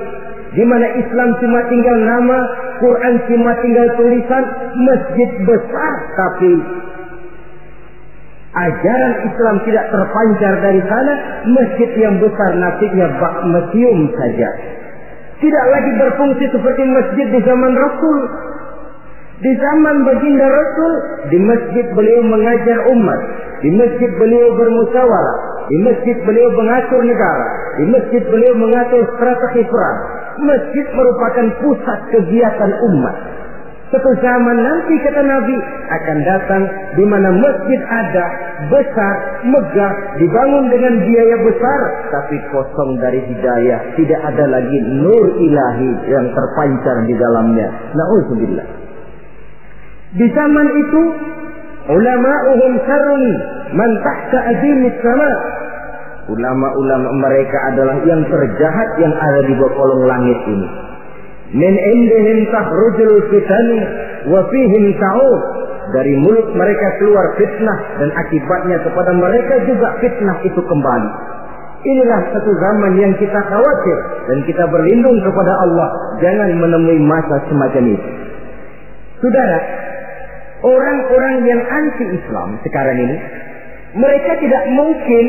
di mana Islam cuma tinggal nama, Quran cuma tinggal tulisan. Masjid besar, tapi ajaran Islam tidak terpancar dari sana. Masjid yang besar nasibnya bak museum saja. Tidak lagi berfungsi seperti masjid di zaman Rasul. Di zaman baginda Rasul, di masjid beliau mengajar umat, di masjid beliau bermusyawarah, Di masjid beliau mengatur negara. Di masjid beliau mengatur strategi perang. Masjid merupakan pusat kegiatan umat. Suatu zaman nanti kata Nabi akan datang di mana masjid ada, besar, megah, dibangun dengan biaya besar, tapi kosong dari hidayah. Tidak ada lagi nur ilahi yang terpancar di dalamnya. Na'udzubillah. Di zaman itu ulama'uhum syarrun man tahta azimis sama. Ulama-ulama mereka adalah yang terjahat yang ada di bawah kolong langit ini. Min indihim takhrujul fitan wa fihim ta'ud. Dari mulut mereka keluar fitnah dan akibatnya kepada mereka juga fitnah itu kembali. Inilah satu zaman yang kita khawatir dan kita berlindung kepada Allah jangan menemui masa semacam itu. Saudara, orang-orang yang anti-Islam sekarang ini, mereka tidak mungkin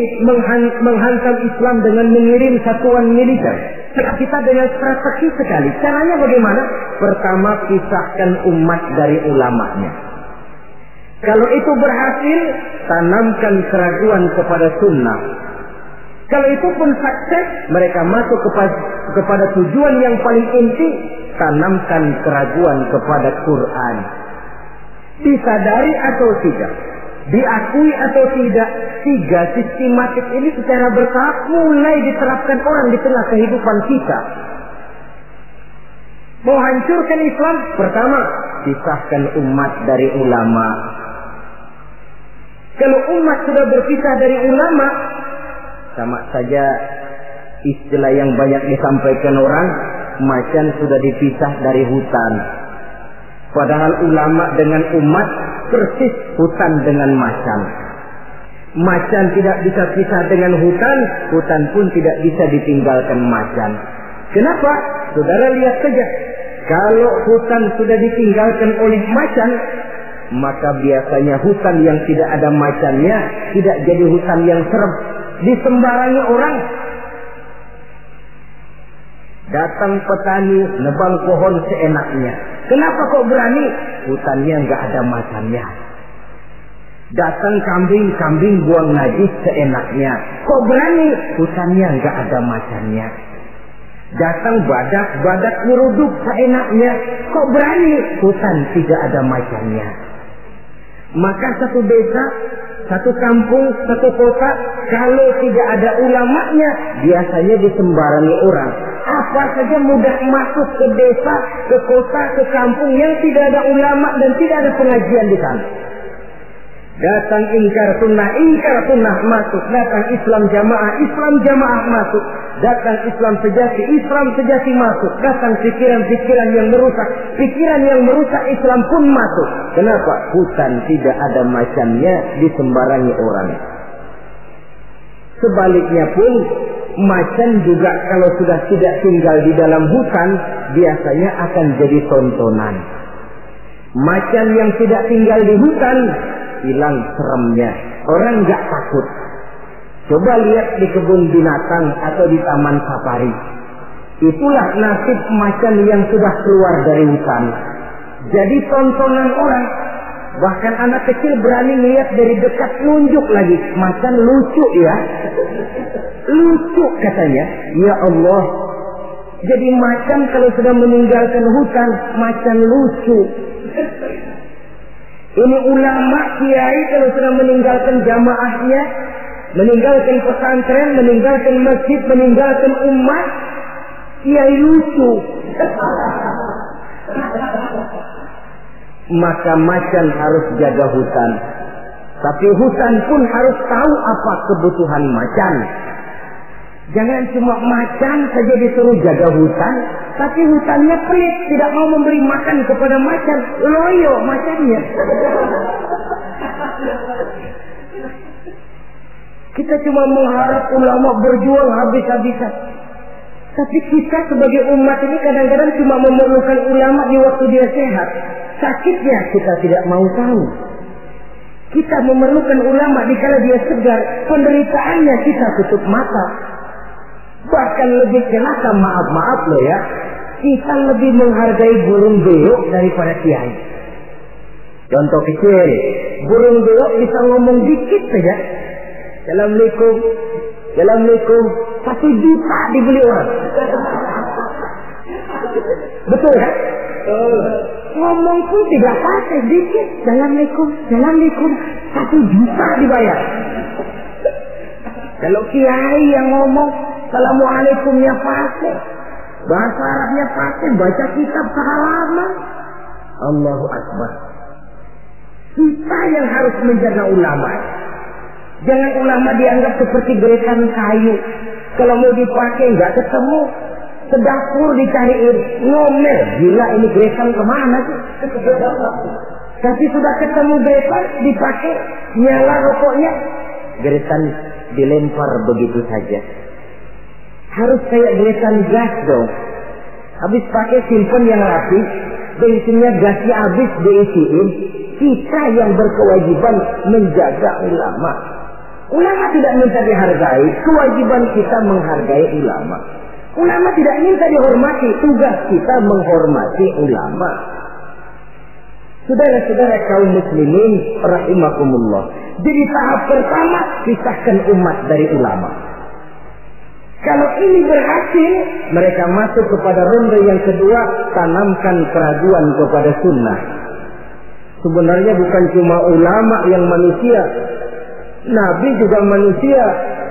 menghantam Islam dengan mengirim satuan militer. Kita dengan strategi sekali. Caranya bagaimana? Pertama, pisahkan umat dari ulamanya. Kalau itu berhasil, tanamkan keraguan kepada sunnah. Kalau itu pun sukses, mereka masuk kepada tujuan yang paling inti, tanamkan keraguan kepada Quran. Disadari atau tidak, diakui atau tidak, tiga sistematik ini secara bertahap mulai diterapkan orang di tengah kehidupan kita. Mau hancurkan Islam, pertama, pisahkan umat dari ulama. Kalau umat sudah berpisah dari ulama, sama saja istilah yang banyak disampaikan orang, macan sudah dipisah dari hutan. Padahal ulama dengan umat persis hutan dengan macan. Macan tidak bisa pisah dengan hutan, hutan pun tidak bisa ditinggalkan macan. Kenapa? Saudara lihat saja. Kalau hutan sudah ditinggalkan oleh macan, maka biasanya hutan yang tidak ada macannya tidak jadi hutan yang serem. Disembarangi orang. Datang petani nebang pohon seenaknya. Kenapa kok berani? Hutannya nggak ada macannya. Datang kambing buang najis seenaknya. Kok berani? Hutannya nggak ada macannya. Datang badak nyeruduk seenaknya. Kok berani? Hutan tidak ada macannya. Maka satu desa, satu kampung, satu kota, kalau tidak ada ulamanya, biasanya disembarangi orang. Apa saja mudah masuk ke desa, ke kota, ke kampung yang tidak ada ulama dan tidak ada pengajian di sana. Datang ingkar sunnah masuk. Datang Islam jamaah masuk. Datang Islam sejati masuk. Datang pikiran yang merusak Islam pun masuk. Kenapa? Hutan tidak ada macannya, disembarangi orang. Sebaliknya pun, macan juga kalau sudah tidak tinggal di dalam hutan, biasanya akan jadi tontonan. Macan yang tidak tinggal di hutan, hilang seremnya. Orang nggak takut. Coba lihat di kebun binatang atau di taman safari. Itulah nasib macan yang sudah keluar dari hutan. Jadi tontonan orang. Bahkan anak kecil berani lihat dari dekat, nunjuk lagi. Macan lucu ya. Lucu katanya. Ya Allah. Jadi macan kalau sudah meninggalkan hutan, macan lucu. Ini ulama kiai kalau sudah meninggalkan jamaahnya, meninggalkan pesantren, meninggalkan masjid, meninggalkan umat, kiai lucu. Maka macan harus jaga hutan. Tapi hutan pun harus tahu apa kebutuhan macan. Jangan cuma macan saja disuruh jaga hutan, tapi hutannya pelit, tidak mau memberi makan kepada macan, loyo macannya. Kita cuma mengharap ulama berjuang habis-habisan. Tapi kita sebagai umat ini kadang-kadang cuma memerlukan ulama di waktu dia sehat. Sakitnya kita tidak mau tahu. Kita memerlukan ulama dikala dia segar, penderitaannya kita tutup mata. Bahkan lebih celaka, maaf loh ya, kita lebih menghargai burung beo daripada kiai. Contoh kecil, burung beo bisa ngomong dikit saja. Assalamualaikum, Assalamualaikum, 1 juta dibeli orang. Betul kan? Ngomong pun tidak pakai dikit. Assalamualaikum, Assalamualaikum, 1 juta dibayar. Kalau kiai yang ngomong Assalamualaikumnya pakai, bahasa Arabnya pakai, baca kitab sehalaman. Allahu Akbar. Kita yang harus menjaga ulama. Jangan ulama dianggap seperti gerekan kayu. Kalau mau dipakai nggak ketemu, sedapur dicariin, ngomel. Gila ini gerekan kemana sih? Tapi sudah ketemu gerekan, dipakai, nyala rokoknya, gerekan dilempar begitu saja. Harus kayak gerekan gas dong. Habis pakai simpen yang rapi, bensinnya gasnya habis diisiin. Kita yang berkewajiban menjaga ulama. Ulama tidak minta dihargai, kewajiban kita menghargai ulama. Ulama tidak minta dihormati, tugas kita menghormati ulama. Saudara-saudara kaum muslimin rahimakumullah. Jadi tahap pertama, pisahkan umat dari ulama. Kalau ini berhasil, mereka masuk kepada ronde yang kedua, tanamkan keraguan kepada sunnah. Sebenarnya bukan cuma ulama yang manusia, Nabi juga manusia.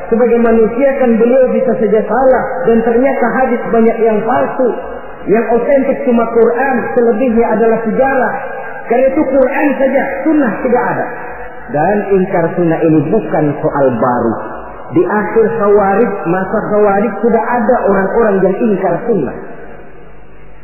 Sebagai manusia kan beliau bisa saja salah, dan ternyata hadis banyak yang palsu. Yang otentik cuma Quran, selebihnya adalah sejarah. Karena itu Quran saja, sunnah tidak ada. Dan ingkar sunnah ini bukan soal baru. Di akhir Khawarij, masa Khawarij sudah ada orang-orang yang ingkar sunnah.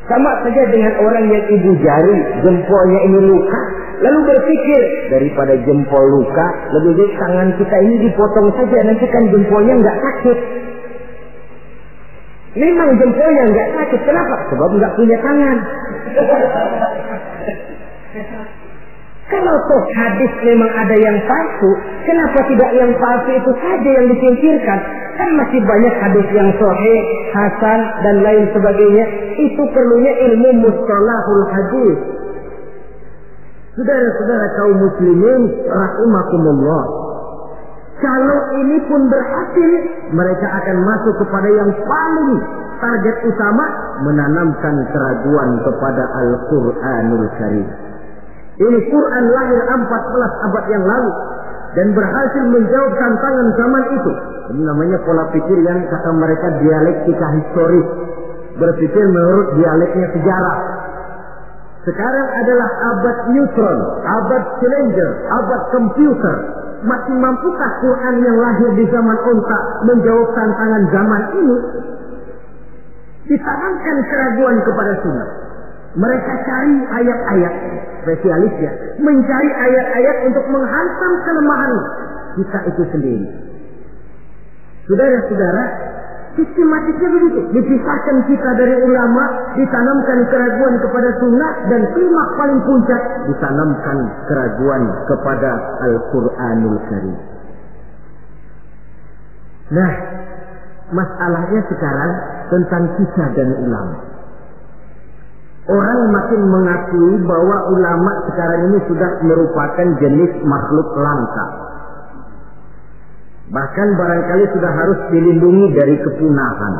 Sama saja dengan orang yang ibu jari, jempolnya ini luka, lalu berpikir daripada jempol luka, lebih baik tangan kita ini dipotong saja, nanti kan jempolnya nggak sakit. Memang jempolnya nggak sakit, kenapa? Sebab nggak punya tangan. Kalau toh hadis memang ada yang palsu, kenapa tidak yang palsu itu saja yang disingkirkan? Kan masih banyak hadis yang sahih, hasan dan lain sebagainya. Itu perlunya ilmu mustalahul hadis. Saudara-saudara kaum muslimin rahimakumullah. Kalau ini pun berhasil, mereka akan masuk kepada yang paling target utama, menanamkan keraguan kepada Al-Quranul Karim. Ini Quran lahir 14 abad yang lalu dan berhasil menjawab tantangan zaman itu. Ini namanya pola pikir yang kata mereka dialektika historis, berpikir menurut dialeknya sejarah. Sekarang adalah abad neutron, abad Challenger, abad komputer. Masih mampukah Quran yang lahir di zaman onta menjawab tantangan zaman ini? Ditanamkan keraguan kepada sunnah. Mereka cari ayat-ayat, spesialisnya mencari ayat-ayat untuk menghantam kelemahan kita itu sendiri. Saudara-saudara, sistematiknya begitu. Dipisahkan kita dari ulama, ditanamkan keraguan kepada sunnah, dan klimaks paling puncak ditanamkan keraguan kepada Al-Quranul Karim. Nah, masalahnya sekarang tentang kita dan ulama. Orang makin mengakui bahwa ulama sekarang ini sudah merupakan jenis makhluk langka. Bahkan barangkali sudah harus dilindungi dari kepunahan.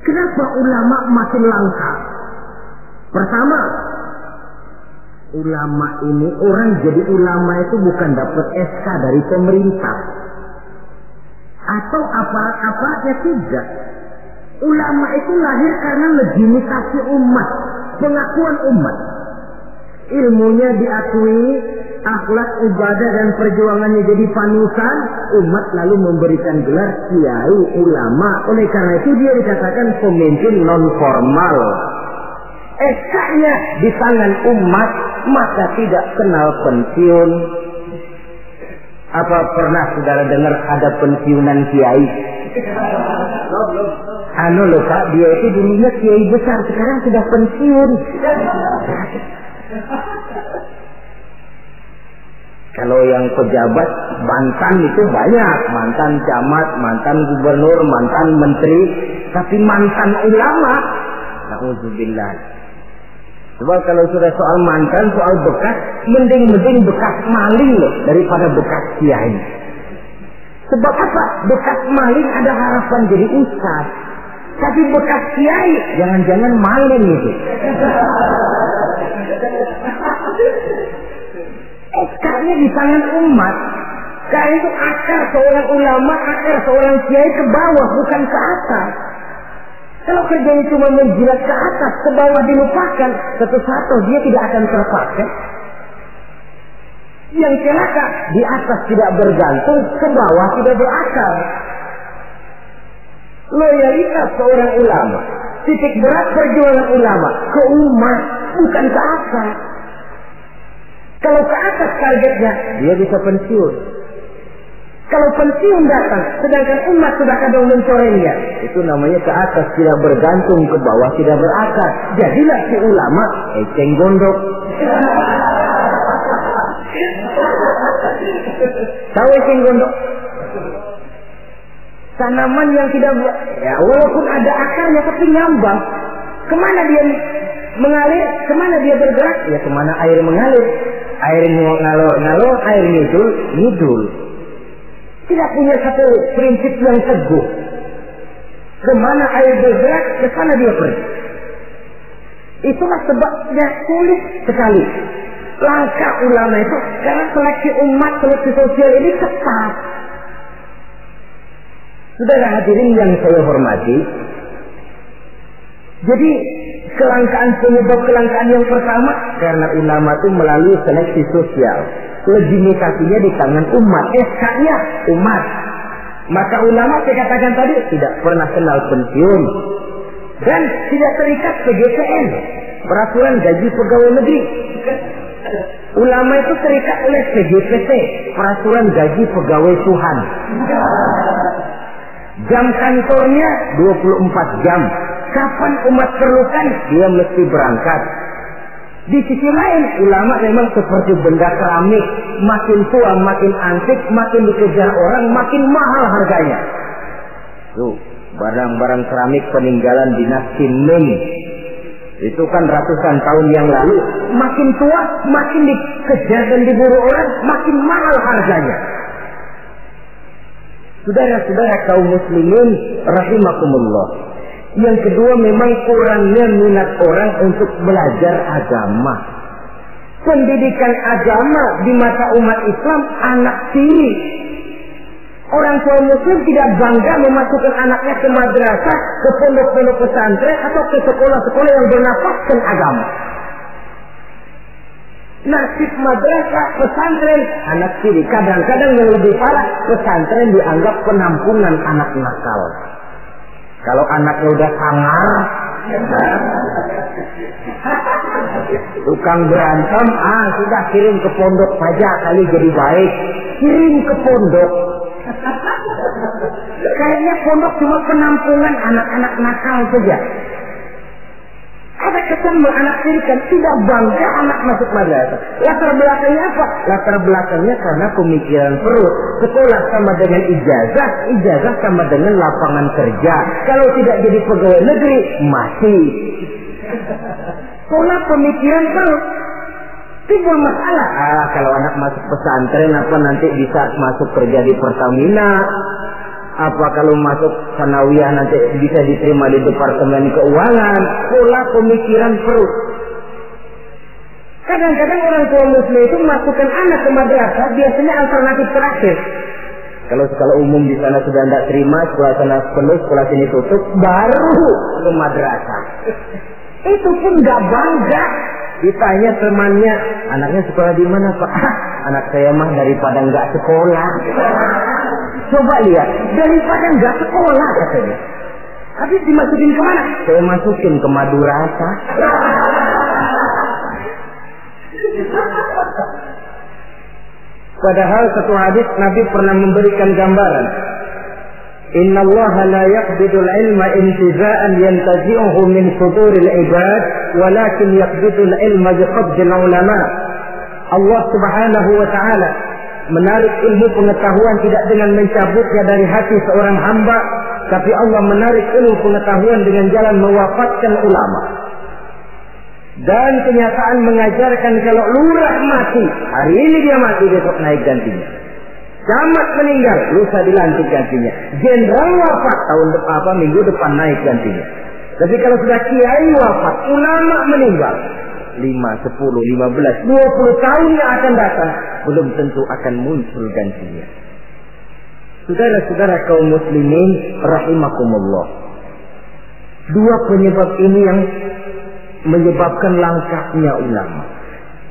Kenapa ulama makin langka? Pertama, ulama ini, orang jadi ulama itu bukan dapat SK dari pemerintah atau aparat-aparatnya, tidak. Ulama itu lahir karena legitimasi umat, pengakuan umat. Ilmunya diakui, akhlak, ibadah dan perjuangannya jadi panutan, umat lalu memberikan gelar kiai, ulama. Oleh karena itu dia dikatakan pemimpin non formal. SK-nya di tangan umat, maka tidak kenal pensiun. Apa pernah saudara dengar ada pensiunan kiai? Anu loh Pak, dia itu dulunya kiai besar, sekarang sudah pensiun. Kalau yang pejabat mantan itu banyak, mantan camat, mantan gubernur, mantan menteri, tapi mantan ulama, na'udzubillah. Sebab kalau sudah soal mantan, soal bekas, mending bekas maling loh daripada bekas kiai. Sebab apa? Bekas maling ada harapan jadi ustaz. Tapi bekas kiai, jangan-jangan maling itu. SK-nya di tangan umat. Karena itu akar seorang ulama, akar seorang kiai ke bawah, bukan ke atas. Kalau kerjanya cuma menjilat ke atas, ke bawah dilupakan, satu-satu dia tidak akan terpakai. Yang celaka, di atas tidak bergantung, ke bawah tidak berakar. Loyalitas seorang ulama, titik berat perjuangan ulama, ke umat, bukan ke atas. Kalau ke atas targetnya, dia bisa pensiun. Kalau pensiun datang, sedangkan umat sudah kadang mencorengnya, itu namanya ke atas tidak bergantung, ke bawah tidak berakar. Jadilah si ulama eceng gondok. Tahu eceng gondok? Tanaman yang tidak, ya walaupun ada akarnya tapi ngambang. Kemana dia mengalir? Kemana dia bergerak? Ya kemana air mengalir. Air ngalor, air ngidul. Tidak punya satu prinsip yang teguh. Kemana air bergerak, ke sana dia pergi. Itulah sebabnya sulit sekali langkah ulama itu, karena seleksi umat, seleksi sosial ini ketat. Saudara hadirin yang saya hormati, jadi penyebab kelangkaan yang pertama karena ulama itu melalui seleksi sosial. Legitimasinya di tangan umat, SK-nya umat. Maka ulama saya katakan tadi tidak pernah kenal pensiun dan tidak terikat PGPN, peraturan gaji pegawai negeri. Ulama itu terikat oleh PGPT, peraturan gaji pegawai Tuhan. Jam kantornya 24 jam. Kapan umat perlukan, dia mesti berangkat. Di sisi lain, ulama memang seperti benda keramik. Makin tua, makin antik, makin dikejar orang, makin mahal harganya. Tuh, barang-barang keramik peninggalan dinasti Ming. Itu kan ratusan tahun yang lalu. Makin tua, makin dikejar dan diburu orang, makin mahal harganya. Saudara-saudara kaum muslimin rahimakumullah. Yang kedua memang kurangnya minat orang untuk belajar agama. Pendidikan agama di mata umat Islam anak tiri. Orang tua muslim tidak bangga memasukkan anaknya ke madrasah, ke pondok-pondok pesantren atau ke sekolah-sekolah yang bernafaskan agama. Nasib madrasah, pesantren, anak tiri. Kadang-kadang yang lebih parah, pesantren dianggap penampungan anak nakal. Kalau anaknya udah sangar, tukang berantem, sudah kirim ke pondok saja kali jadi baik. Kirim ke pondok. Kayaknya pondok cuma penampungan anak-anak nakal saja. Ada kesan anak tiri kan tidak bangga anak masuk madrasah. Latar belakangnya apa? Latar belakangnya karena pemikiran perut. Sekolah sama dengan ijazah, ijazah sama dengan lapangan kerja. Kalau tidak jadi pegawai negeri, mati. Pola pemikiran perut. Timbul masalah. Kalau anak masuk pesantren apa nanti bisa masuk kerja di Pertamina? Apa kalau masuk sanawiyah nanti bisa diterima di Departemen Keuangan? Pola pemikiran perut. Kadang-kadang orang tua muslim itu masukkan anak ke madrasah biasanya alternatif terakhir. Kalau sekolah umum di sana sudah tidak terima, sekolah sana penuh, sekolah sini tutup, baru ke madrasah. Itu pun nggak bangga. Ditanya temannya, anaknya sekolah di mana Pak? Anak saya mah daripada nggak sekolah. Coba lihat, daripada nggak sekolah katanya. Habis dimasukin kemana? Saya masukin ke madrasah. Padahal satu hadis Nabi pernah memberikan gambaran. Inna Allah la yaqbidul ilma intiza'an yantazi'uhu min suduril ibad, walakin yaqbidul ilma biqabdil ulama. Allah Subhanahu wa ta'ala menarik ilmu pengetahuan tidak dengan mencabutnya dari hati seorang hamba, tapi Allah menarik ilmu pengetahuan dengan jalan mewafatkan ulama. Dan kenyataan mengajarkan kalau lurah mati, hari ini dia mati, besok naik gantinya. Camat meninggal, lusa dilantik gantinya. Jenderal wafat, tahun depan minggu depan naik gantinya. Tapi kalau sudah kiai wafat, ulama meninggal, 5, 10, 15, 20 tahun yang akan datang, belum tentu akan muncul gantinya. Saudara-saudara kaum muslimin rahimakumullah. Dua penyebab ini yang menyebabkan langkahnya ulama.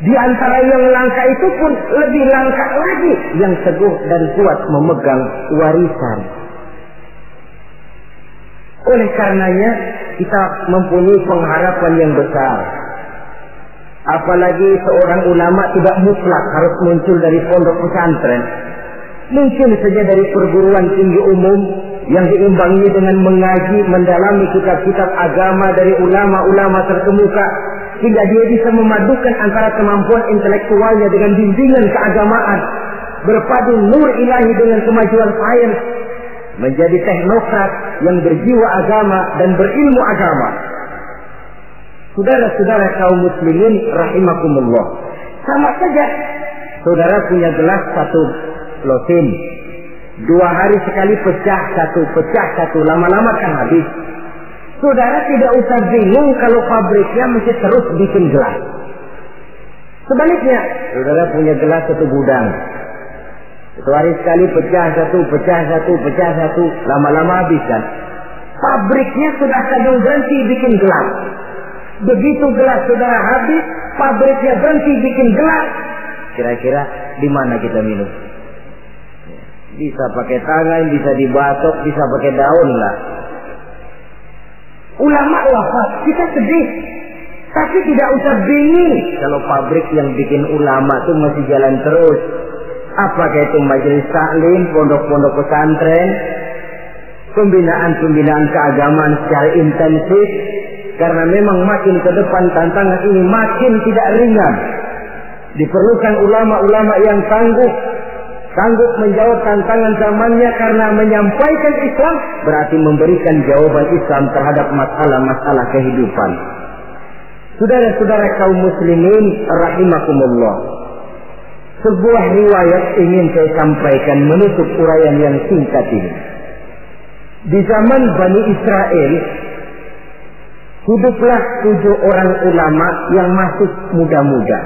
Di antara yang langka itu pun lebih langka lagi yang teguh dan kuat memegang warisan. Oleh karenanya kita mempunyai pengharapan yang besar. Apalagi seorang ulama tidak mutlak harus muncul dari pondok pesantren. Mungkin saja dari perguruan tinggi umum yang diimbangi dengan mengaji, mendalami kitab-kitab agama dari ulama-ulama terkemuka, sehingga dia bisa memadukan antara kemampuan intelektualnya dengan bimbingan keagamaan, berpadu nur ilahi dengan kemajuan sains, menjadi teknokrat yang berjiwa agama dan berilmu agama. Saudara-saudara kaum muslimin rahimakumullah, sama saja saudara punya gelas satu lotin, 2 hari sekali pecah satu, lama-lama kan habis. Saudara tidak usah bingung kalau pabriknya mesti terus bikin gelas. Sebaliknya, saudara punya gelas satu gudang, 1 hari sekali pecah satu, lama-lama habis kan. Pabriknya sudah kadang berhenti bikin gelas. Begitu gelas saudara habis, pabriknya berhenti bikin gelas. Kira-kira di mana kita minum? Bisa pakai tangan, bisa dibatok, bisa pakai daun lah. Ulama wafat, kita sedih. Tapi tidak usah bingung kalau pabrik yang bikin ulama itu masih jalan terus. Apakah itu majelis taklim, pondok-pondok pesantren, pembinaan keagamaan secara intensif. Karena memang makin ke depan tantangan ini makin tidak ringan. Diperlukan ulama-ulama yang sanggup menjawab tantangan zamannya, karena menyampaikan Islam berarti memberikan jawaban Islam terhadap masalah-masalah kehidupan. Saudara-saudara kaum muslimin rahimakumullah, sebuah riwayat ingin saya sampaikan menutup uraian yang singkat ini. Di zaman Bani Israel hiduplah 7 orang ulama yang masih muda-muda.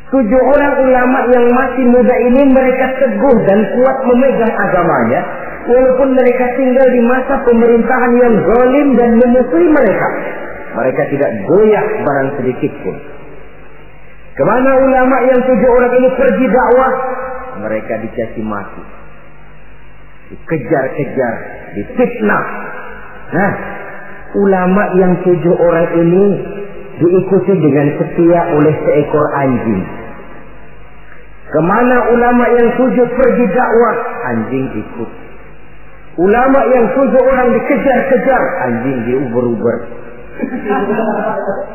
7 orang ulama yang masih muda ini mereka teguh dan kuat memegang agamanya, walaupun mereka tinggal di masa pemerintahan yang zalim dan memusuhi mereka. Mereka tidak goyah barang sedikit pun. Kemana ulama yang 7 orang ini pergi dakwah, mereka dicaci maki, dikejar-kejar, difitnah. Nah, ulama yang 7 orang ini diikuti dengan setia oleh seekor anjing. Kemana ulama yang 7 pergi dakwah, anjing ikut. Ulama yang 7 orang dikejar-kejar, anjing diuber-uber.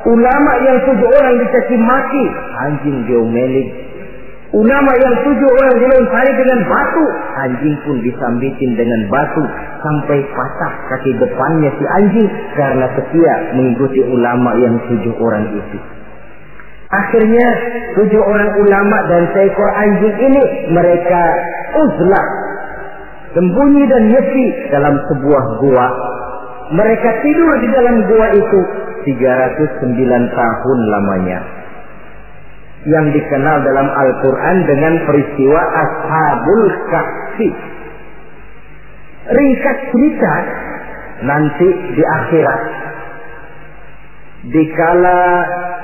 Ulama yang 7 orang dicaci maki, anjing diomelin. Ulama yang 7 orang dilontari dengan batu, anjing pun disambitin dengan batu sampai patah kaki depannya si anjing karena setia mengikuti ulama yang 7 orang itu. Akhirnya 7 orang ulama dan seekor anjing ini mereka uzlah, sembunyi dan nyepi dalam sebuah gua. Mereka tidur di dalam gua itu 309 tahun lamanya, yang dikenal dalam Al-Quran dengan peristiwa Ashabul Kahfi. Ringkas cerita, nanti di akhirat, dikala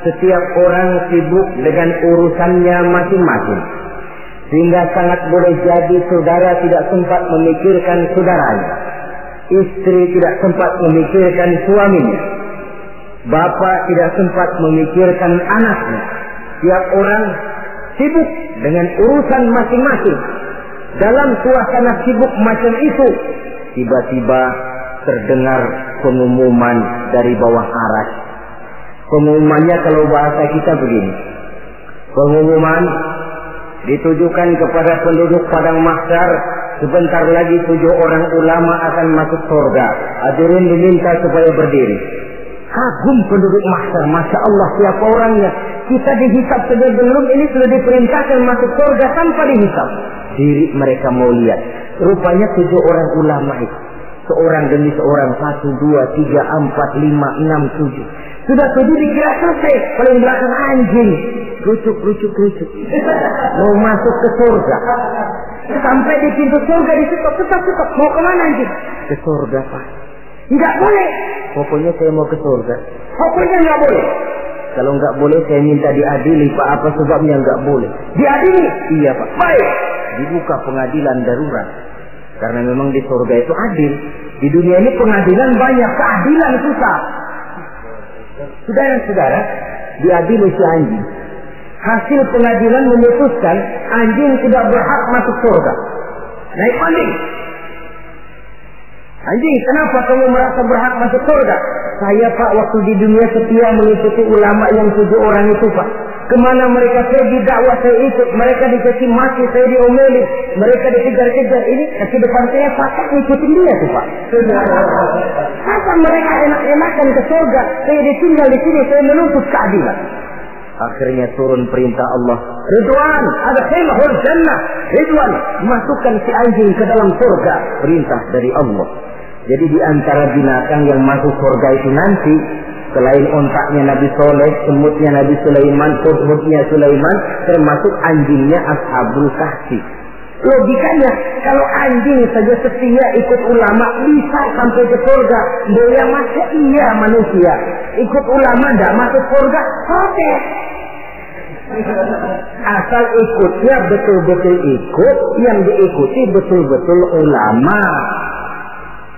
setiap orang sibuk dengan urusannya masing-masing, sehingga sangat boleh jadi saudara tidak sempat memikirkan saudaranya, istri tidak sempat memikirkan suaminya, bapak tidak sempat memikirkan anaknya. Tiap orang sibuk dengan urusan masing-masing. Dalam suasana sibuk macam itu, tiba-tiba terdengar pengumuman dari bawah aras. Pengumumannya kalau bahasa kita begini. Pengumuman ditujukan kepada penduduk padang mahsyar, sebentar lagi 7 orang ulama akan masuk surga. Hadirin diminta supaya berdiri. Kagum penduduk mahsyar, Masya Allah siapa orangnya. Kita dihisab saja belum, ini sudah diperintahkan masuk surga tanpa dihisab. Diri mereka mau lihat. Rupanya 7 orang ulama itu. Seorang demi seorang, 1, 2, 3, 4, 5, 6, 7. Sudah 7 dikira selesai. Paling belakang anjing. Rucuk. Mau masuk ke surga. Sampai di pintu surga tetap. Mau kemana anjing? Ke surga Pak. Enggak boleh. Pokoknya saya mau ke surga. Pokoknya enggak boleh. Kalau enggak boleh saya minta diadili Pak. Apa sebabnya enggak boleh? Diadili? Iya Pak. Baik. Dibuka pengadilan darurat. Karena memang di surga itu adil. Di dunia ini pengadilan banyak, keadilan susah. Saudara-saudara, diadili si anjing. Hasil pengadilan memutuskan anjing tidak berhak masuk surga. Naik banding. Anjing, kenapa kamu merasa berhak masuk surga? Saya Pak, waktu di dunia setia mengikuti ulama yang 7 orang itu Pak. Kemana mereka saya didakwah saya ikut. Mereka dikasih mati, saya diomeli. Mereka dikejar-kejar. Ini kaki depan saya patah ngikutin dia tuh Pak. Apa mereka enak-enakan ke surga? Saya ditinggal di sini, saya menuntut keadilan. Akhirnya turun perintah Allah. Ridwan, ada khilhul jannah. Ridwan, masukkan si anjing ke dalam surga. Perintah dari Allah. Jadi di antara binatang yang masuk surga itu nanti, selain ontaknya Nabi Soleh, semutnya Nabi Sulaiman, hudhudnya Sulaiman, termasuk anjingnya Ashabul Kahfi. Logikanya, kalau anjing saja setia ikut ulama bisa sampai ke surga, dia masa iya manusia ikut ulama tidak masuk surga, oke. Asal ikutnya betul-betul ikut, yang diikuti betul-betul ulama.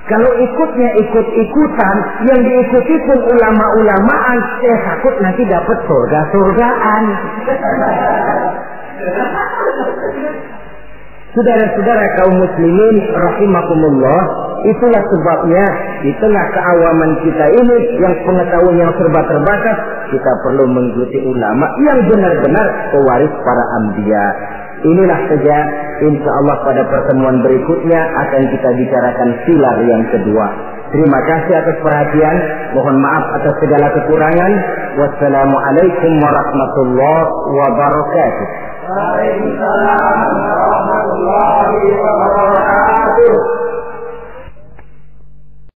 Kalau ikutnya ikut-ikutan, yang diikuti pun ulama-ulamaan, saya takut nanti dapat surga-surgaan. Saudara-saudara kaum muslimin rahimakumullah, itulah sebabnya di tengah keawaman kita ini yang pengetahuan yang serba terbatas, kita perlu mengikuti ulama yang benar-benar pewaris para anbiya. Inilah saja, insya Allah pada pertemuan berikutnya akan kita bicarakan pilar yang kedua. Terima kasih atas perhatian. Mohon maaf atas segala kekurangan. Wassalamualaikum warahmatullahi wabarakatuh. Waalaikumsalam warahmatullahi wabarakatuh.